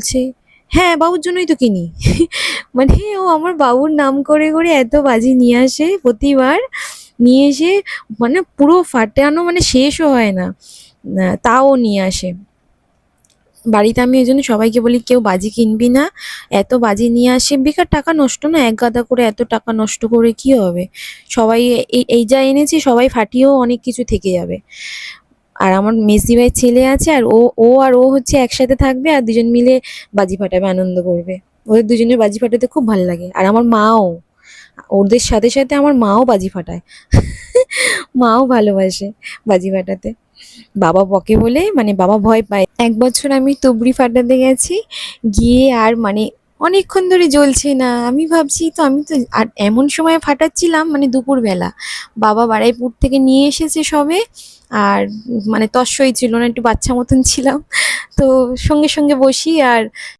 বলছে, হ্যাঁ বাবুর জন্যই তো কিনি। মানে ও আমার বাবুর নাম করে করে এত বাজি নিয়ে আসে প্রতিবার, নিয়ে এসে মানে পুরো ফাটানো, মানে শেষও হয় না। তাও নিয়ে আসে বাড়িতে। আমি ওই জন্য সবাইকে বলি কেউ বাজি কিনবি না, এত বাজি নিয়ে আসে বেকার, টাকা নষ্ট না, এক গাদা করে এত টাকা নষ্ট করে কি হবে। সবাই এই এই যা এনেছি সবাই ফাটিয়েও অনেক কিছু থেকে যাবে। আর আমার মেসি ভাইয়ের ছেলে আছে, আর ও হচ্ছে একসাথে থাকবে, আর দুজন মিলে বাজি ফাটাবে, আনন্দ করবে। ওদের দুজনের বাজি ফাটাতে খুব ভালো লাগে। আর আমার মাও, ওদের সাথে সাথে আমার মাও বাজি ফাটায়। মাও ভালোবাসে বাজি ফাটাতে। বাবা বকে বলে, মানে বাবা ভয় পায়। এক বছর আমি তুবড়ি ফাটাতে গেছি, গিয়ে আর মানে অনেকক্ষণ ধরে জ্বলছে না। আমি ভাবছি তো, আমি তো আর এমন সময় ফাটাচ্ছিলাম মানে দুপুরবেলা, বাবা বাড়াইপুর থেকে নিয়ে এসেছে সবে। আর মানে তস্যই ছিল না, একটু বাচ্চা মতন ছিলাম। তো সঙ্গে সঙ্গে বসি আর